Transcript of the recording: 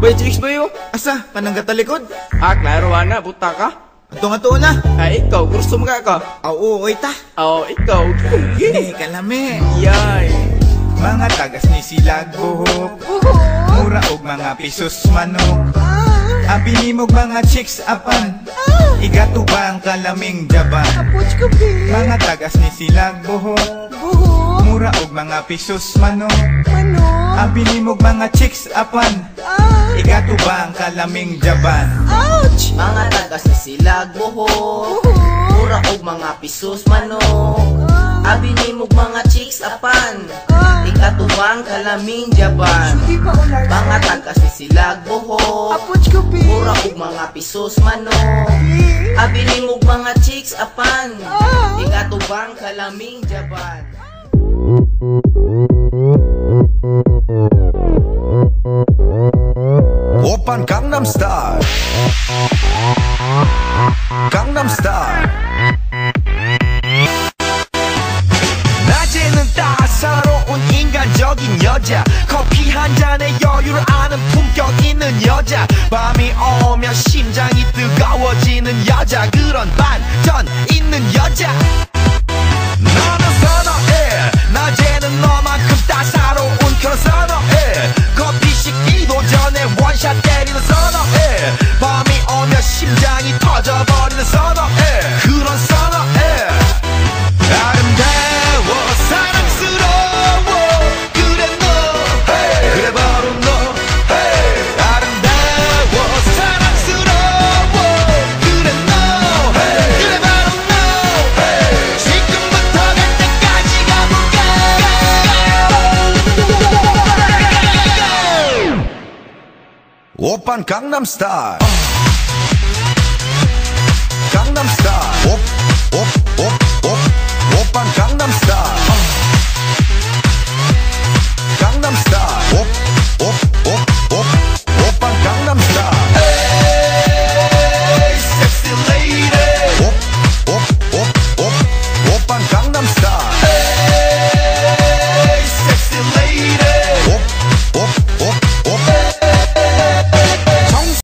Bay, chicks ba yun? Asa, panangga talikod? Ah, klaro na, buta ka. Ito nga to na. Ay, ikaw, gusto mo ka? Oo, oy ta. Oo, ikaw. Eh, kalami. Yay. Mga tagas ni silag buhok. Mura og mga pisos manok. Abinimog mga chicks apan. Igatubang kalaming jaban. Mga tagas ni silag buhok. Mura og mga pisos manok. Abinimog mga chicks apan. Igatubang kalaming jaban. Mga tagas ni silag buhok. Mura og mga pisos manok. Abinimog mga chicks apan. Ikatubang kalaming jaban. Mga tagas ni silag buhok. Mura og mga pisos manok. Abinimog mga chicks apan. Ikatubang kalaming jaban. 오빤 강남스타일 강남스타일 낮에는 따사로운 인간적인 여자 커피 한 잔에 여유를 아는 품격 있는 여자 밤이 오면 심장이 뜨거워지는 여자 그런 반전 있는 여자 나는 선호해 낮에는 너만큼 따사로운 그런 선호해 커피 식기도 전에 원샷 때리는 선호해 밤이 오면 심장이 터져버리는 선호해 그런 선호해 아름다워 사랑스러워 그래 너 hey. 그래 바로 너 hey. 아름다워 사랑스러워 그래 너 hey. 그래 바로 너 hey. 지금부터 갈 때까지 가볼까 오빤 강남스타일 강남스타일